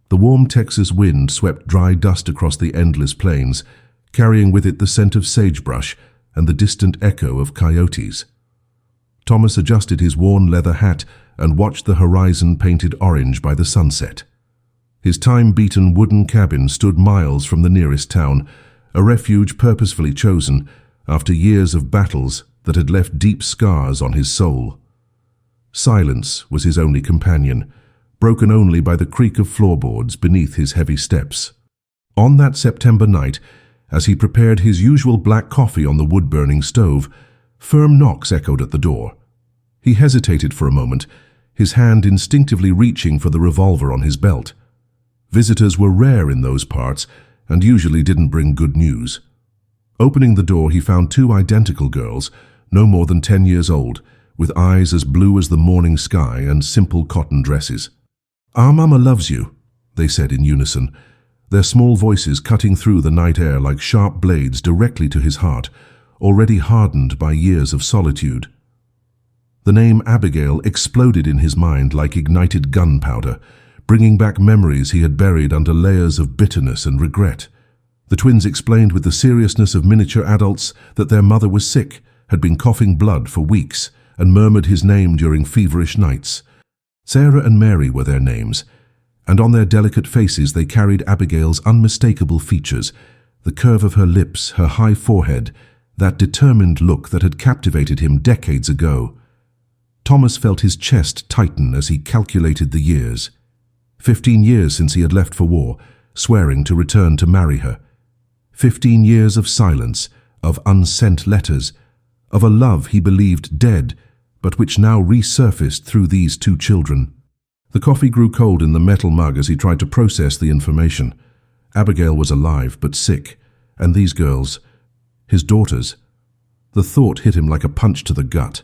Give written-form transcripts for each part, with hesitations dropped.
The warm Texas wind swept dry dust across the endless plains, carrying with it the scent of sagebrush and the distant echo of coyotes. Thomas adjusted his worn leather hat and watched the horizon painted orange by the sunset. His time-beaten wooden cabin stood miles from the nearest town, a refuge purposefully chosen after years of battles that had left deep scars on his soul. Silence was his only companion, broken only by the creak of floorboards beneath his heavy steps. On that September night, as he prepared his usual black coffee on the wood-burning stove, firm knocks echoed at the door. He hesitated for a moment, his hand instinctively reaching for the revolver on his belt. Visitors were rare in those parts and usually didn't bring good news. Opening the door, he found two identical girls, no more than 10 years old, with eyes as blue as the morning sky and simple cotton dresses. "Our mama loves you," they said in unison, their small voices cutting through the night air like sharp blades directly to his heart, already hardened by years of solitude. The name Abigail exploded in his mind like ignited gunpowder, bringing back memories he had buried under layers of bitterness and regret. The twins explained with the seriousness of miniature adults that their mother was sick, had been coughing blood for weeks, and murmured his name during feverish nights. Sarah and Mary were their names, and on their delicate faces they carried Abigail's unmistakable features, the curve of her lips, her high forehead, that determined look that had captivated him decades ago. Thomas felt his chest tighten as he calculated the years. 15 years since he had left for war, swearing to return to marry her. 15 years of silence, of unsent letters, of a love he believed dead, but which now resurfaced through these two children. The coffee grew cold in the metal mug as he tried to process the information. Abigail was alive but sick, and these girls, his daughters. The thought hit him like a punch to the gut.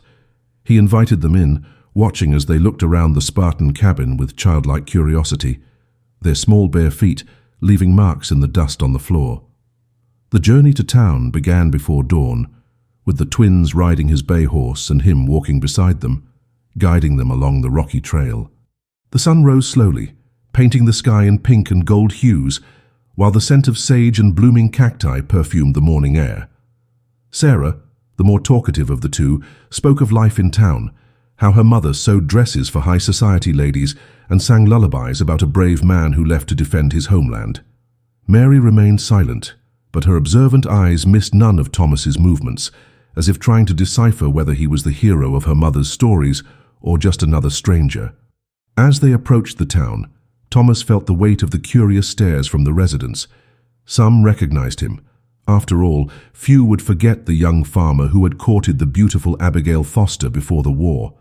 He invited them in, watching as they looked around the Spartan cabin with childlike curiosity, their small bare feet leaving marks in the dust on the floor. The journey to town began before dawn, with the twins riding his bay horse and him walking beside them, guiding them along the rocky trail. The sun rose slowly, painting the sky in pink and gold hues, while the scent of sage and blooming cacti perfumed the morning air. Sarah, the more talkative of the two, spoke of life in town, how her mother sewed dresses for high society ladies and sang lullabies about a brave man who left to defend his homeland. Mary remained silent, but her observant eyes missed none of Thomas's movements, as if trying to decipher whether he was the hero of her mother's stories or just another stranger. As they approached the town, Thomas felt the weight of the curious stares from the residents. Some recognized him. After all, few would forget the young farmer who had courted the beautiful Abigail Foster before the war.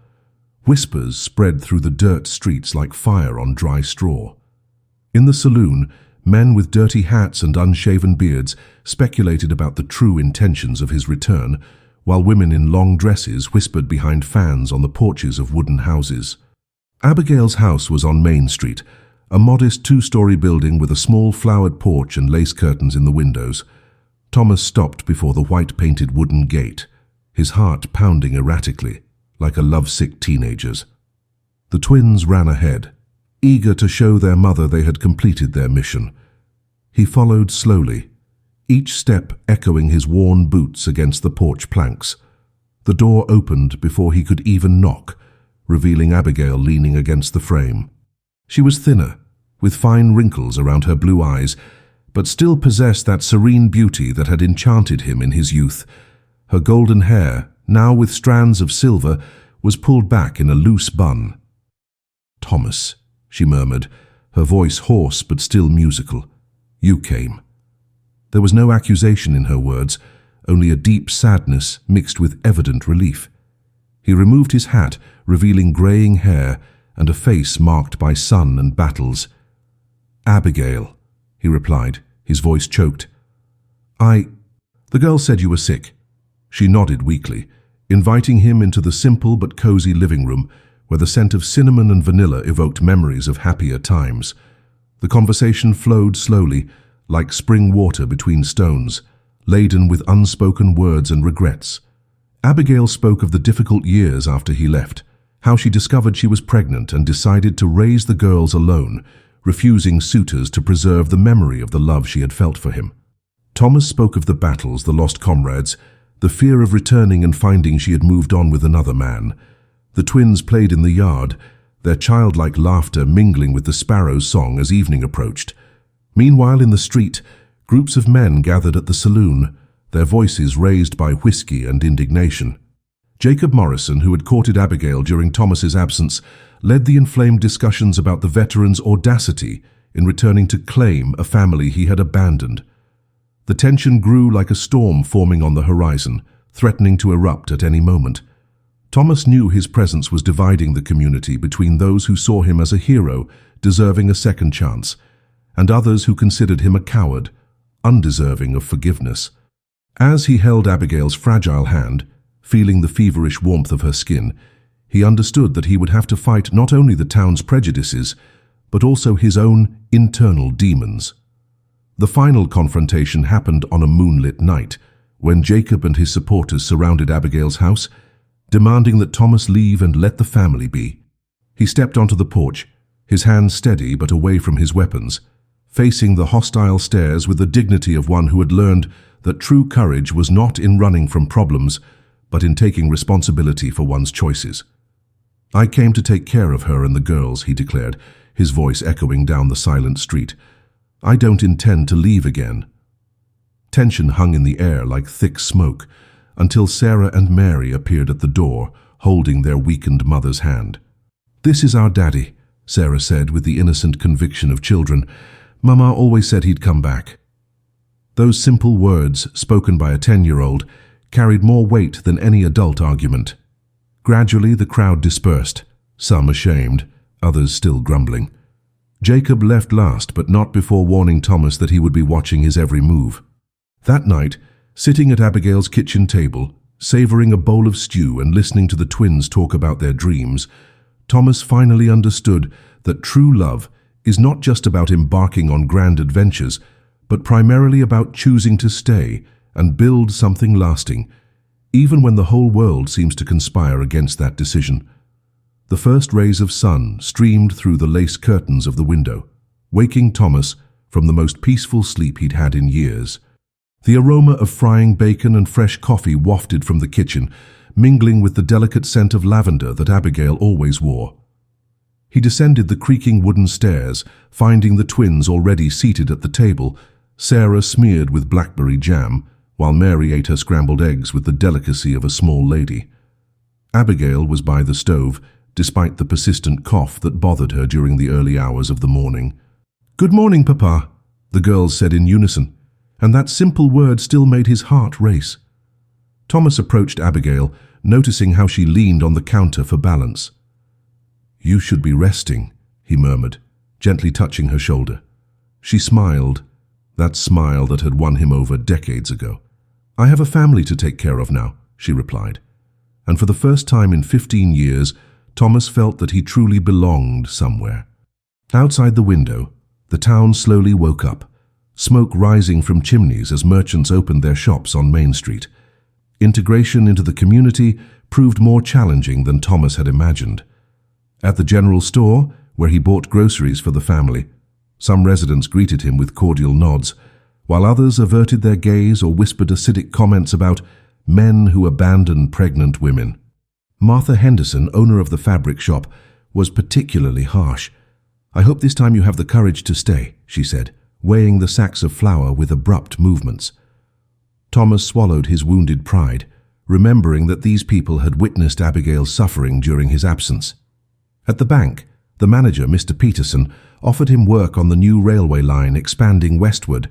Whispers spread through the dirt streets like fire on dry straw. In the saloon, men with dirty hats and unshaven beards speculated about the true intentions of his return, while women in long dresses whispered behind fans on the porches of wooden houses. Abigail's house was on Main Street, a modest two-story building with a small flowered porch and lace curtains in the windows. Thomas stopped before the white-painted wooden gate, his heart pounding erratically, like a lovesick teenager's. The twins ran ahead, eager to show their mother they had completed their mission. He followed slowly, each step echoing his worn boots against the porch planks. The door opened before he could even knock, revealing Abigail leaning against the frame. She was thinner, with fine wrinkles around her blue eyes, but still possessed that serene beauty that had enchanted him in his youth. Her golden hair, now with strands of silver, was pulled back in a loose bun. "Thomas," she murmured, her voice hoarse but still musical. "You came." There was no accusation in her words, only a deep sadness mixed with evident relief. He removed his hat, revealing graying hair and a face marked by sun and battles. "Abigail," he replied, his voice choked. The girl said you were sick." She nodded weakly, inviting him into the simple but cozy living room where the scent of cinnamon and vanilla evoked memories of happier times. The conversation flowed slowly, like spring water between stones, laden with unspoken words and regrets. Abigail spoke of the difficult years after he left, how she discovered she was pregnant and decided to raise the girls alone, refusing suitors to preserve the memory of the love she had felt for him. Thomas spoke of the battles, the lost comrades, the fear of returning and finding she had moved on with another man. The twins played in the yard, their childlike laughter mingling with the sparrow's song as evening approached. Meanwhile, in the street, groups of men gathered at the saloon, their voices raised by whiskey and indignation. Jacob Morrison, who had courted Abigail during Thomas's absence, led the inflamed discussions about the veteran's audacity in returning to claim a family he had abandoned. The tension grew like a storm forming on the horizon, threatening to erupt at any moment. Thomas knew his presence was dividing the community between those who saw him as a hero, deserving a second chance, and others who considered him a coward, undeserving of forgiveness. As he held Abigail's fragile hand, feeling the feverish warmth of her skin, he understood that he would have to fight not only the town's prejudices, but also his own internal demons. The final confrontation happened on a moonlit night, when Jacob and his supporters surrounded Abigail's house, demanding that Thomas leave and let the family be. He stepped onto the porch, his hands steady but away from his weapons, facing the hostile stares with the dignity of one who had learned that true courage was not in running from problems, but in taking responsibility for one's choices. "I came to take care of her and the girls," he declared, his voice echoing down the silent street. "I don't intend to leave again." Tension hung in the air like thick smoke, until Sarah and Mary appeared at the door, holding their weakened mother's hand. "This is our daddy," Sarah said with the innocent conviction of children. "Mama always said he'd come back." Those simple words, spoken by a 10-year-old, carried more weight than any adult argument. Gradually the crowd dispersed, some ashamed, others still grumbling. Jacob left last, but not before warning Thomas that he would be watching his every move. That night, sitting at Abigail's kitchen table, savoring a bowl of stew and listening to the twins talk about their dreams, Thomas finally understood that true love is not just about embarking on grand adventures, but primarily about choosing to stay and build something lasting, even when the whole world seems to conspire against that decision. The first rays of sun streamed through the lace curtains of the window, waking Thomas from the most peaceful sleep he'd had in years. The aroma of frying bacon and fresh coffee wafted from the kitchen, mingling with the delicate scent of lavender that Abigail always wore. He descended the creaking wooden stairs, finding the twins already seated at the table, Sarah smeared with blackberry jam, while Mary ate her scrambled eggs with the delicacy of a small lady. Abigail was by the stove, despite the persistent cough that bothered her during the early hours of the morning. "Good morning, Papa," the girls said in unison, and that simple word still made his heart race. Thomas approached Abigail, noticing how she leaned on the counter for balance. "You should be resting," he murmured, gently touching her shoulder. She smiled, that smile that had won him over decades ago. "I have a family to take care of now," she replied. And for the first time in 15 years, Thomas felt that he truly belonged somewhere. Outside the window, the town slowly woke up, smoke rising from chimneys as merchants opened their shops on Main Street. Integration into the community proved more challenging than Thomas had imagined. At the general store, where he bought groceries for the family, some residents greeted him with cordial nods, while others averted their gaze or whispered acidic comments about men who abandon pregnant women. Martha Henderson, owner of the fabric shop, was particularly harsh. "I hope this time you have the courage to stay," she said, weighing the sacks of flour with abrupt movements. Thomas swallowed his wounded pride, remembering that these people had witnessed Abigail's suffering during his absence. At the bank, the manager, Mr. Peterson, offered him work on the new railway line expanding westward,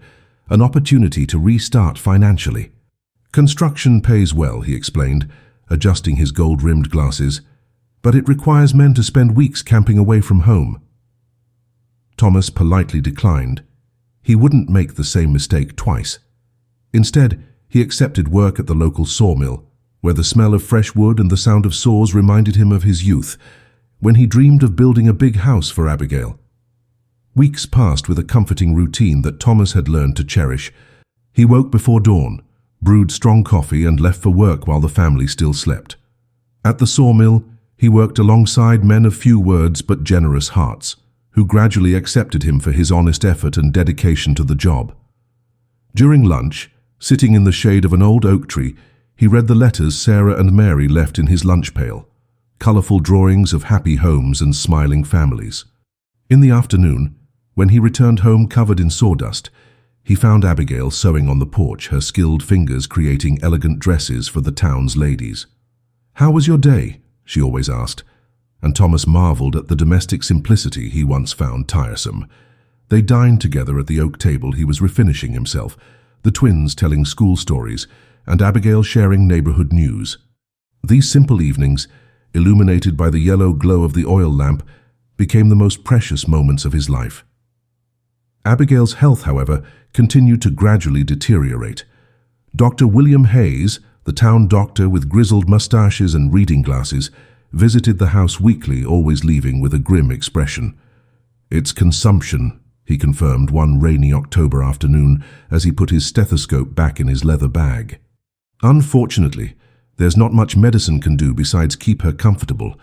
an opportunity to restart financially. "Construction pays well," he explained, adjusting his gold-rimmed glasses, "but it requires men to spend weeks camping away from home." Thomas politely declined. He wouldn't make the same mistake twice. Instead, he accepted work at the local sawmill, where the smell of fresh wood and the sound of saws reminded him of his youth, when he dreamed of building a big house for Abigail. Weeks passed with a comforting routine that Thomas had learned to cherish. He woke before dawn, brewed strong coffee and left for work while the family still slept. At the sawmill, he worked alongside men of few words but generous hearts, who gradually accepted him for his honest effort and dedication to the job. During lunch, sitting in the shade of an old oak tree, he read the letters Sarah and Mary left in his lunch pail, colourful drawings of happy homes and smiling families. In the afternoon, when he returned home covered in sawdust, he found Abigail sewing on the porch, her skilled fingers creating elegant dresses for the town's ladies. "How was your day?" she always asked, and Thomas marvelled at the domestic simplicity he once found tiresome. They dined together at the oak table he was refinishing himself, the twins telling school stories, and Abigail sharing neighbourhood news. These simple evenings, illuminated by the yellow glow of the oil lamp, became the most precious moments of his life. Abigail's health, however, continued to gradually deteriorate. Dr. William Hayes, the town doctor with grizzled moustaches and reading glasses, visited the house weekly, always leaving with a grim expression. "It's consumption," he confirmed one rainy October afternoon as he put his stethoscope back in his leather bag. "Unfortunately, there's not much medicine can do besides keep her comfortable."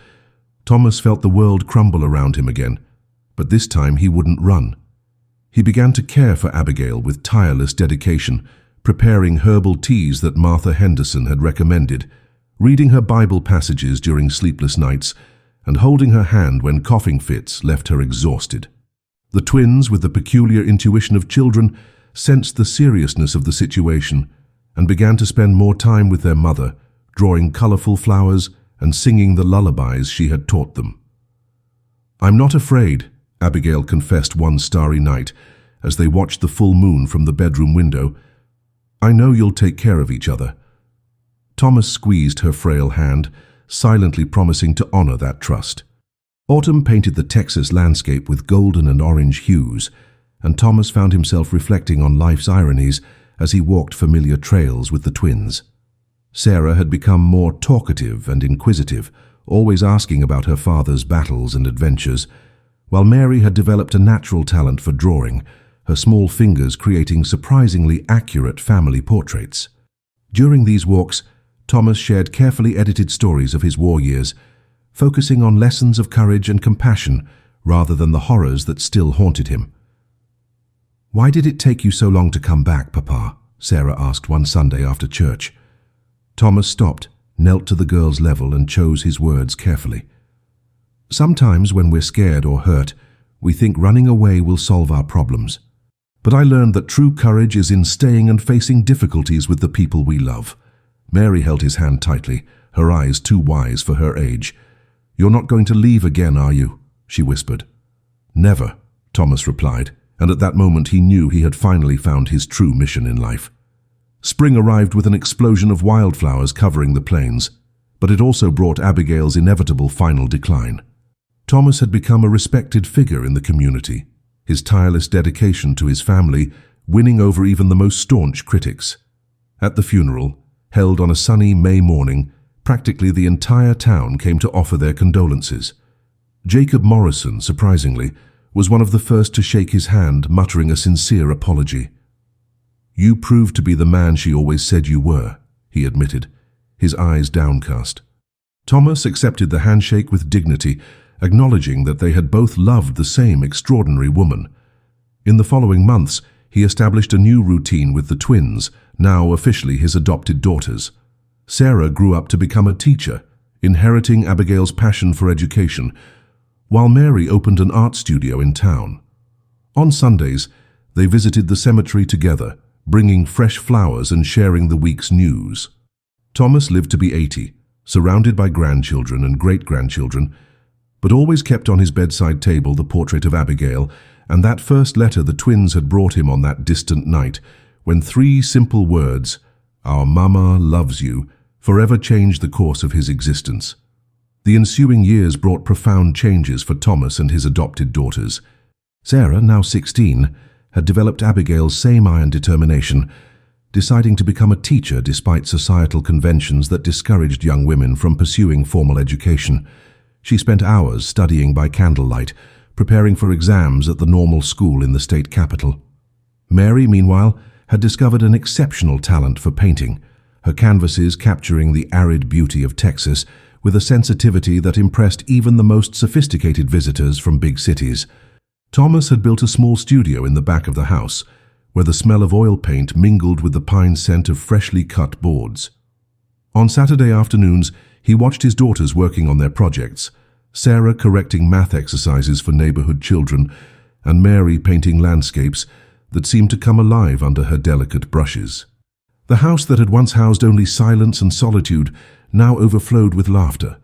Thomas felt the world crumble around him again, but this time he wouldn't run. He began to care for Abigail with tireless dedication, preparing herbal teas that Martha Henderson had recommended, reading her Bible passages during sleepless nights, and holding her hand when coughing fits left her exhausted. The twins, with the peculiar intuition of children, sensed the seriousness of the situation and began to spend more time with their mother, drawing colourful flowers and singing the lullabies she had taught them. "I'm not afraid," Abigail confessed one starry night as they watched the full moon from the bedroom window. "I know you'll take care of each other." Thomas squeezed her frail hand, silently promising to honour that trust. Autumn painted the Texas landscape with golden and orange hues, and Thomas found himself reflecting on life's ironies as he walked familiar trails with the twins. Sarah had become more talkative and inquisitive, always asking about her father's battles and adventures, while Mary had developed a natural talent for drawing, her small fingers creating surprisingly accurate family portraits. During these walks, Thomas shared carefully edited stories of his war years, focusing on lessons of courage and compassion rather than the horrors that still haunted him. "Why did it take you so long to come back, Papa?" Sarah asked one Sunday after church. Thomas stopped, knelt to the girl's level and chose his words carefully. "Sometimes when we're scared or hurt, we think running away will solve our problems. But I learned that true courage is in staying and facing difficulties with the people we love." Mary held his hand tightly, her eyes too wise for her age. "You're not going to leave again, are you?" she whispered. "Never," Thomas replied, and at that moment he knew he had finally found his true mission in life. Spring arrived with an explosion of wildflowers covering the plains, but it also brought Abigail's inevitable final decline. Thomas had become a respected figure in the community, his tireless dedication to his family winning over even the most staunch critics. At the funeral, held on a sunny May morning, practically the entire town came to offer their condolences. Jacob Morrison, surprisingly, was one of the first to shake his hand, muttering a sincere apology. "You proved to be the man she always said you were," he admitted, his eyes downcast. Thomas accepted the handshake with dignity, acknowledging that they had both loved the same extraordinary woman. In the following months, he established a new routine with the twins, now officially his adopted daughters. Sarah grew up to become a teacher, inheriting Abigail's passion for education, while Mary opened an art studio in town. On Sundays, they visited the cemetery together, bringing fresh flowers and sharing the week's news. Thomas lived to be 80, surrounded by grandchildren and great-grandchildren, but always kept on his bedside table the portrait of Abigail and that first letter the twins had brought him on that distant night, when 3 simple words, "Our Mama loves you," forever changed the course of his existence. The ensuing years brought profound changes for Thomas and his adopted daughters. Sarah, now 16, had developed Abigail's same iron determination, deciding to become a teacher despite societal conventions that discouraged young women from pursuing formal education. She spent hours studying by candlelight, preparing for exams at the normal school in the state capital. Mary, meanwhile, had discovered an exceptional talent for painting, her canvases capturing the arid beauty of Texas with a sensitivity that impressed even the most sophisticated visitors from big cities. Thomas had built a small studio in the back of the house, where the smell of oil paint mingled with the pine scent of freshly cut boards. On Saturday afternoons, he watched his daughters working on their projects, Sarah correcting math exercises for neighborhood children, and Mary painting landscapes that seemed to come alive under her delicate brushes. The house that had once housed only silence and solitude now overflowed with laughter,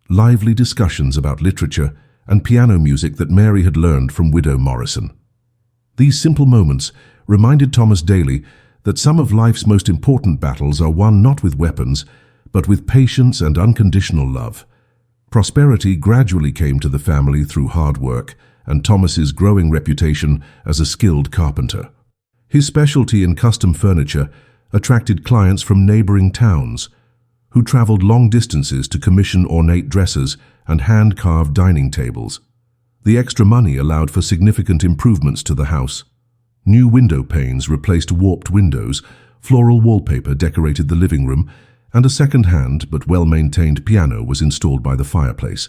lively discussions about literature, and piano music that Mary had learned from Widow Morrison. These simple moments reminded Thomas daily that some of life's most important battles are won not with weapons, but with patience and unconditional love. Prosperity gradually came to the family through hard work and Thomas's growing reputation as a skilled carpenter. His specialty in custom furniture attracted clients from neighboring towns, who traveled long distances to commission ornate dressers and hand-carved dining tables. The extra money allowed for significant improvements to the house. New window panes replaced warped windows, floral wallpaper decorated the living room, and a second-hand but well-maintained piano was installed by the fireplace.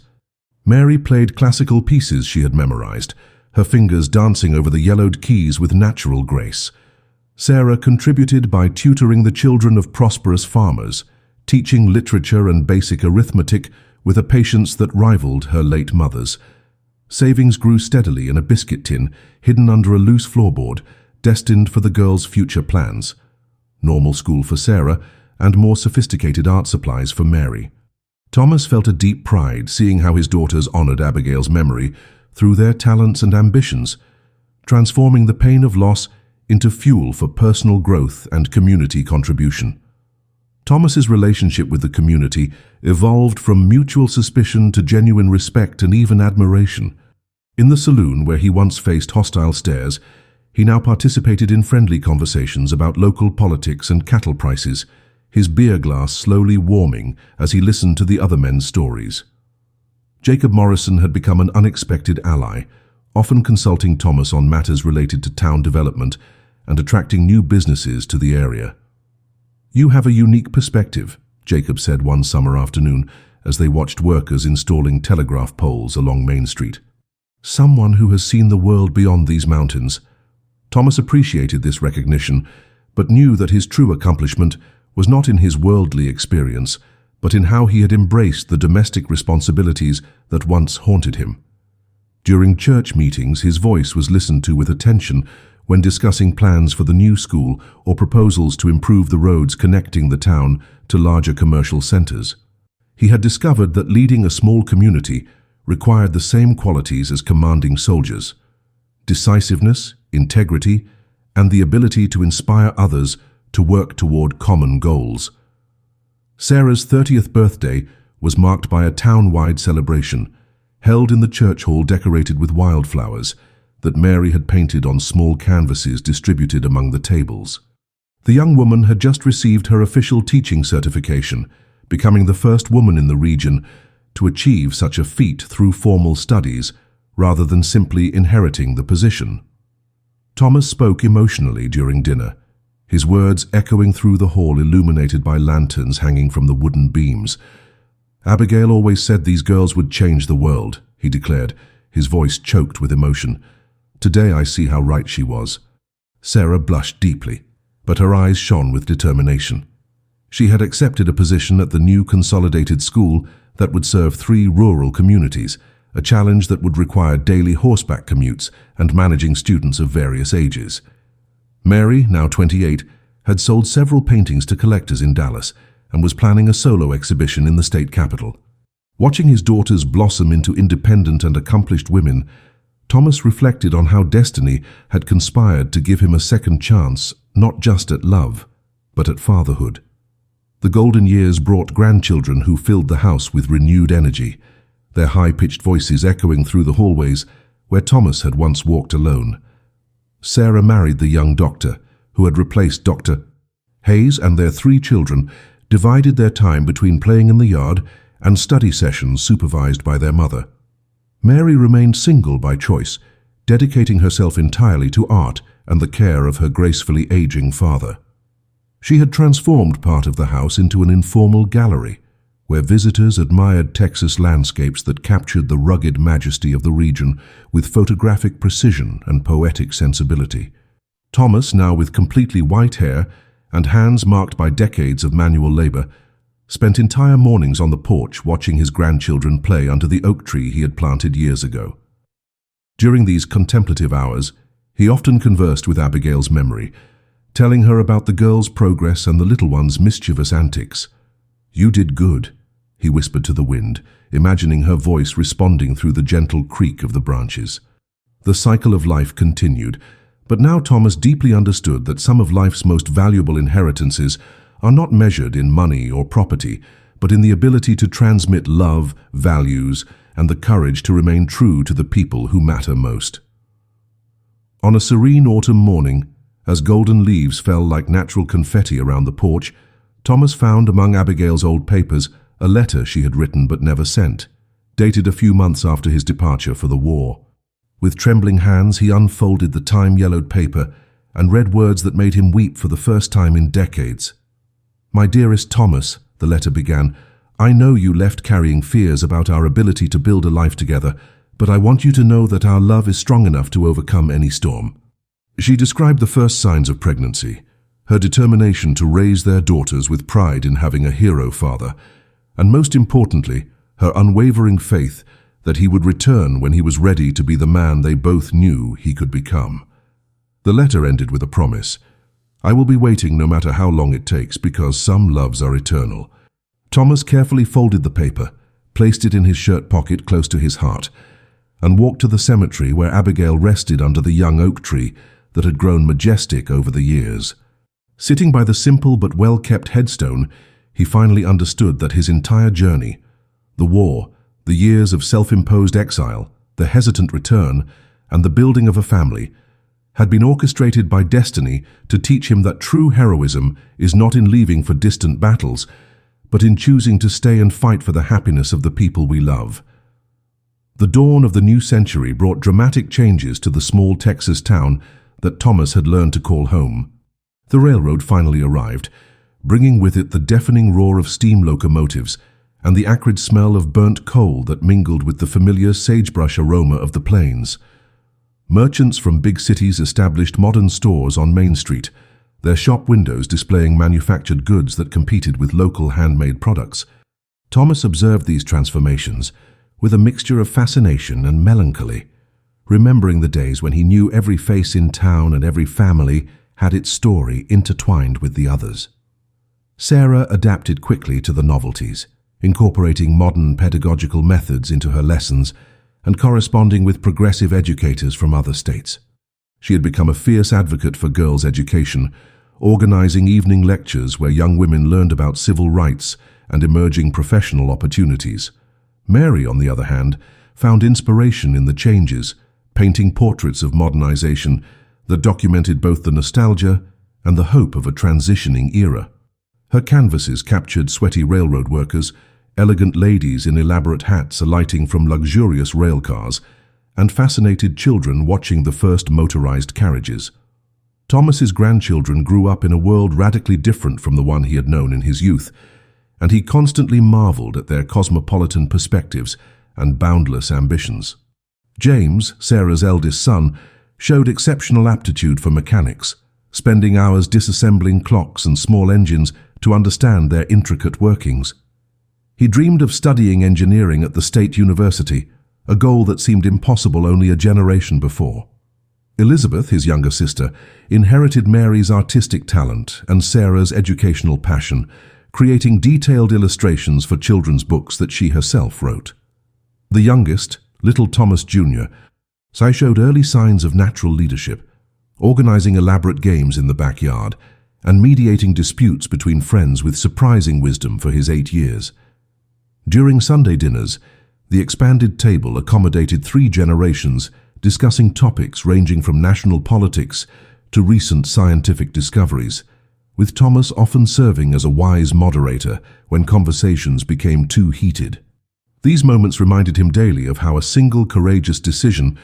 Mary played classical pieces she had memorized, her fingers dancing over the yellowed keys with natural grace. Sarah contributed by tutoring the children of prosperous farmers, teaching literature and basic arithmetic with a patience that rivaled her late mother's. Savings grew steadily in a biscuit tin hidden under a loose floorboard, destined for the girls' future plans. Normal school for Sarah, and more sophisticated art supplies for Mary. Thomas felt a deep pride seeing how his daughters honored Abigail's memory through their talents and ambitions, transforming the pain of loss into fuel for personal growth and community contribution. Thomas's relationship with the community evolved from mutual suspicion to genuine respect and even admiration. In the saloon where he once faced hostile stares, he now participated in friendly conversations about local politics and cattle prices, his beer glass slowly warming as he listened to the other men's stories. Jacob Morrison had become an unexpected ally, often consulting Thomas on matters related to town development and attracting new businesses to the area. "You have a unique perspective," Jacob said one summer afternoon as they watched workers installing telegraph poles along Main Street. "Someone who has seen the world beyond these mountains." Thomas appreciated this recognition, but knew that his true accomplishment was not in his worldly experience, but in how he had embraced the domestic responsibilities that once haunted him. During church meetings, his voice was listened to with attention when discussing plans for the new school or proposals to improve the roads connecting the town to larger commercial centers. He had discovered that leading a small community required the same qualities as commanding soldiers: decisiveness, integrity, and the ability to inspire others to work toward common goals. Sarah's 30th birthday was marked by a town-wide celebration, held in the church hall decorated with wildflowers that Mary had painted on small canvases distributed among the tables. The young woman had just received her official teaching certification, becoming the first woman in the region to achieve such a feat through formal studies rather than simply inheriting the position. Thomas spoke emotionally during dinner, his words echoing through the hall illuminated by lanterns hanging from the wooden beams. "Abigail always said these girls would change the world," he declared, his voice choked with emotion. "Today I see how right she was." Sarah blushed deeply, but her eyes shone with determination. She had accepted a position at the new consolidated school that would serve 3 rural communities, a challenge that would require daily horseback commutes and managing students of various ages. Mary, now 28, had sold several paintings to collectors in Dallas and was planning a solo exhibition in the state capital. Watching his daughters blossom into independent and accomplished women, Thomas reflected on how destiny had conspired to give him a second chance, not just at love, but at fatherhood. The golden years brought grandchildren who filled the house with renewed energy, their high-pitched voices echoing through the hallways where Thomas had once walked alone. Sarah married the young doctor, who had replaced Dr. Hayes, and their 3 children divided their time between playing in the yard and study sessions supervised by their mother. Mary remained single by choice, dedicating herself entirely to art and the care of her gracefully aging father. She had transformed part of the house into an informal gallery, where visitors admired Texas landscapes that captured the rugged majesty of the region with photographic precision and poetic sensibility. Thomas, now with completely white hair and hands marked by decades of manual labor, spent entire mornings on the porch watching his grandchildren play under the oak tree he had planted years ago. During these contemplative hours, he often conversed with Abigail's memory, telling her about the girl's progress and the little one's mischievous antics. "You did good," he whispered to the wind, imagining her voice responding through the gentle creak of the branches. The cycle of life continued, but now Thomas deeply understood that some of life's most valuable inheritances are not measured in money or property, but in the ability to transmit love, values, and the courage to remain true to the people who matter most. On a serene autumn morning, as golden leaves fell like natural confetti around the porch, Thomas found among Abigail's old papers a letter she had written but never sent, dated a few months after his departure for the war. With trembling hands, he unfolded the time-yellowed paper and read words that made him weep for the first time in decades. "My dearest Thomas," the letter began, "I know you left carrying fears about our ability to build a life together, but I want you to know that our love is strong enough to overcome any storm." She described the first signs of pregnancy, her determination to raise their daughters with pride in having a hero father, and most importantly, her unwavering faith that he would return when he was ready to be the man they both knew he could become. The letter ended with a promise. "I will be waiting no matter how long it takes, because some loves are eternal." Thomas carefully folded the paper, placed it in his shirt pocket close to his heart, and walked to the cemetery where Abigail rested under the young oak tree that had grown majestic over the years. Sitting by the simple but well-kept headstone, he finally understood that his entire journey, the war, the years of self-imposed exile, the hesitant return, and the building of a family, had been orchestrated by destiny to teach him that true heroism is not in leaving for distant battles, but in choosing to stay and fight for the happiness of the people we love. The dawn of the new century brought dramatic changes to the small Texas town that Thomas had learned to call home. The railroad finally arrived, bringing with it the deafening roar of steam locomotives and the acrid smell of burnt coal that mingled with the familiar sagebrush aroma of the plains. Merchants from big cities established modern stores on Main Street, their shop windows displaying manufactured goods that competed with local handmade products. Thomas observed these transformations with a mixture of fascination and melancholy, remembering the days when he knew every face in town and every family had its story intertwined with the others. Sarah adapted quickly to the novelties, incorporating modern pedagogical methods into her lessons and corresponding with progressive educators from other states. She had become a fierce advocate for girls' education, organizing evening lectures where young women learned about civil rights and emerging professional opportunities. Mary, on the other hand, found inspiration in the changes, painting portraits of modernization that documented both the nostalgia and the hope of a transitioning era. Her canvases captured sweaty railroad workers, elegant ladies in elaborate hats alighting from luxurious rail cars, and fascinated children watching the first motorized carriages. Thomas's grandchildren grew up in a world radically different from the one he had known in his youth, and he constantly marveled at their cosmopolitan perspectives and boundless ambitions. James, Sarah's eldest son, showed exceptional aptitude for mechanics, spending hours disassembling clocks and small engines to understand their intricate workings. He dreamed of studying engineering at the State University, a goal that seemed impossible only a generation before. Elizabeth, his younger sister, inherited Mary's artistic talent and Sarah's educational passion, creating detailed illustrations for children's books that she herself wrote. The youngest, little Thomas Jr., showed early signs of natural leadership, organizing elaborate games in the backyard and mediating disputes between friends with surprising wisdom for his 8 years. During Sunday dinners, the expanded table accommodated 3 generations, discussing topics ranging from national politics to recent scientific discoveries, with Thomas often serving as a wise moderator when conversations became too heated. These moments reminded him daily of how a single courageous decision,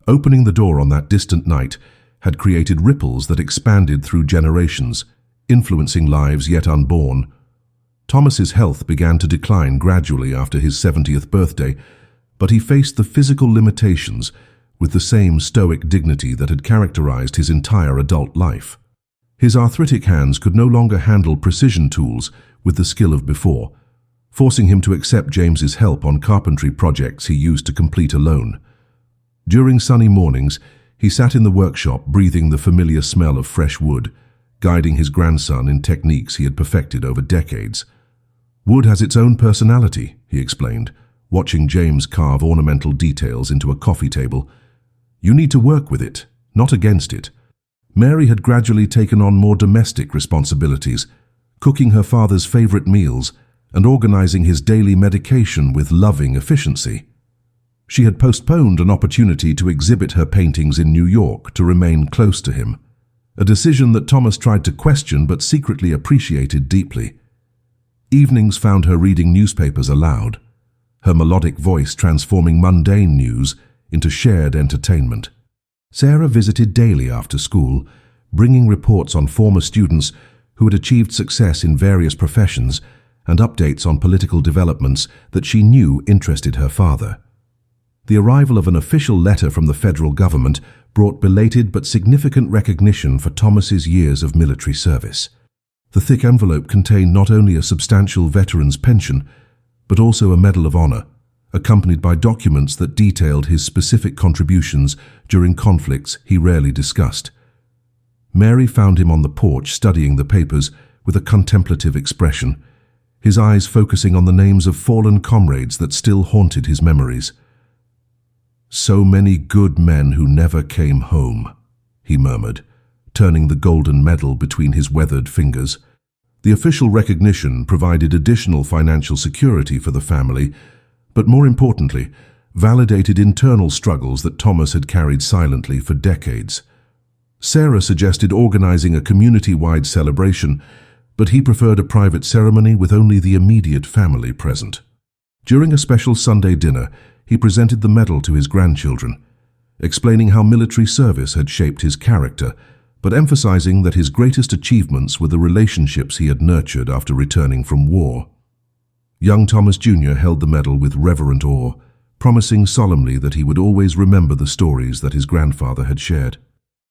opening the door on that distant night, had created ripples that expanded through generations, influencing lives yet unborn. Thomas's health began to decline gradually after his 70th birthday, but he faced the physical limitations with the same stoic dignity that had characterized his entire adult life. His arthritic hands could no longer handle precision tools with the skill of before, forcing him to accept James's help on carpentry projects he used to complete alone. During sunny mornings, he sat in the workshop breathing the familiar smell of fresh wood, guiding his grandson in techniques he had perfected over decades. "Wood has its own personality," he explained, watching James carve ornamental details into a coffee table. "You need to work with it, not against it." Mary had gradually taken on more domestic responsibilities, cooking her father's favorite meals and organizing his daily medication with loving efficiency. She had postponed an opportunity to exhibit her paintings in New York to remain close to him, a decision that Thomas tried to question but secretly appreciated deeply. Evenings found her reading newspapers aloud, her melodic voice transforming mundane news into shared entertainment. Sarah visited daily after school, bringing reports on former students who had achieved success in various professions and updates on political developments that she knew interested her father. The arrival of an official letter from the federal government brought belated but significant recognition for Thomas's years of military service. The thick envelope contained not only a substantial veteran's pension, but also a Medal of Honor, accompanied by documents that detailed his specific contributions during conflicts he rarely discussed. Mary found him on the porch studying the papers with a contemplative expression, his eyes focusing on the names of fallen comrades that still haunted his memories. "So many good men who never came home," he murmured, turning the golden medal between his weathered fingers. The official recognition provided additional financial security for the family, but more importantly, validated internal struggles that Thomas had carried silently for decades. Sarah suggested organizing a community-wide celebration, but he preferred a private ceremony with only the immediate family present. During a special Sunday dinner, he presented the medal to his grandchildren, explaining how military service had shaped his character, but emphasizing that his greatest achievements were the relationships he had nurtured after returning from war. Young Thomas Jr. held the medal with reverent awe, promising solemnly that he would always remember the stories that his grandfather had shared.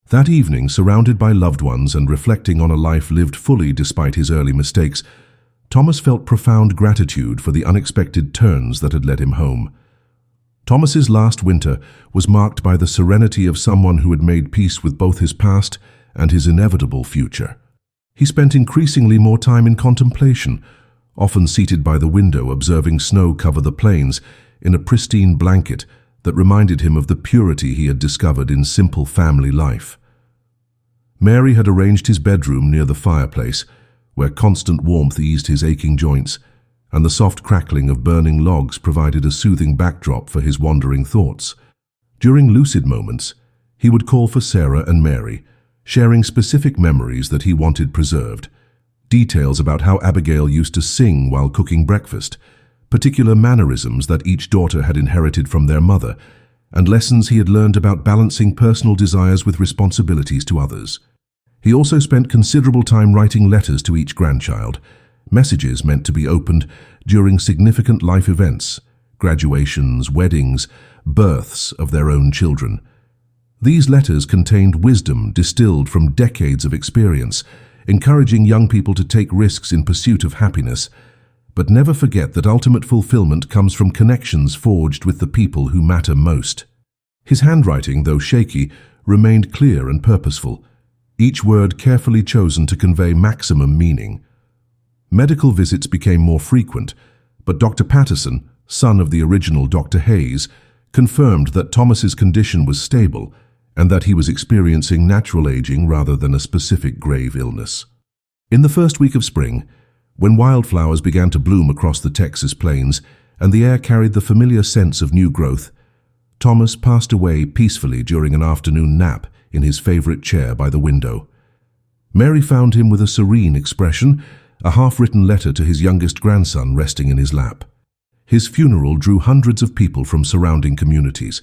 That evening, surrounded by loved ones and reflecting on a life lived fully despite his early mistakes, Thomas felt profound gratitude for the unexpected turns that had led him home. Thomas's last winter was marked by the serenity of someone who had made peace with both his past and his inevitable future. He spent increasingly more time in contemplation, often seated by the window observing snow cover the plains in a pristine blanket that reminded him of the purity he had discovered in simple family life. Mary had arranged his bedroom near the fireplace, where constant warmth eased his aching joints, and the soft crackling of burning logs provided a soothing backdrop for his wandering thoughts. During lucid moments, he would call for Sarah and Mary, sharing specific memories that he wanted preserved, details about how Abigail used to sing while cooking breakfast, particular mannerisms that each daughter had inherited from their mother, and lessons he had learned about balancing personal desires with responsibilities to others. He also spent considerable time writing letters to each grandchild, messages meant to be opened during significant life events, graduations, weddings, births of their own children. These letters contained wisdom distilled from decades of experience, encouraging young people to take risks in pursuit of happiness, but never forget that ultimate fulfillment comes from connections forged with the people who matter most. His handwriting, though shaky, remained clear and purposeful, each word carefully chosen to convey maximum meaning. Medical visits became more frequent, but Dr. Patterson, son of the original Dr. Hayes, confirmed that Thomas's condition was stable and that he was experiencing natural aging rather than a specific grave illness. In the first week of spring, when wildflowers began to bloom across the Texas plains and the air carried the familiar sense of new growth, Thomas passed away peacefully during an afternoon nap in his favorite chair by the window. Mary found him with a serene expression, a half-written letter to his youngest grandson resting in his lap. His funeral drew hundreds of people from surrounding communities,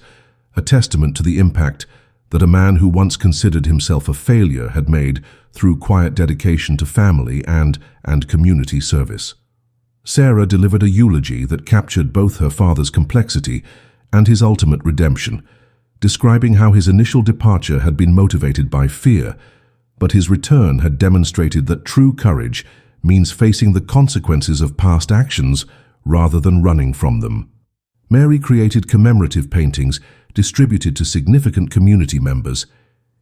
a testament to the impact that a man who once considered himself a failure had made through quiet dedication to family and community service. Sarah delivered a eulogy that captured both her father's complexity and his ultimate redemption, describing how his initial departure had been motivated by fear, but his return had demonstrated that true courage means facing the consequences of past actions rather than running from them. Mary created commemorative paintings distributed to significant community members,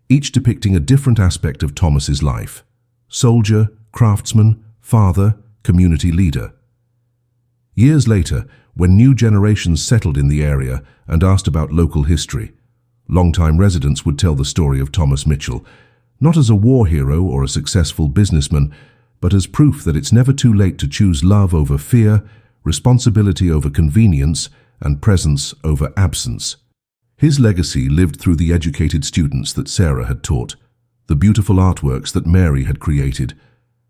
each depicting a different aspect of Thomas's life: soldier, craftsman, father, community leader. Years later, when new generations settled in the area and asked about local history, longtime residents would tell the story of Thomas Mitchell, not as a war hero or a successful businessman, but as proof that it's never too late to choose love over fear, responsibility over convenience, and presence over absence. His legacy lived through the educated students that Sarah had taught, the beautiful artworks that Mary had created,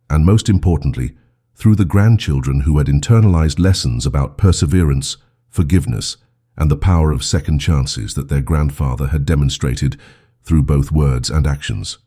and most importantly, through the grandchildren who had internalized lessons about perseverance, forgiveness, and the power of second chances that their grandfather had demonstrated through both words and actions.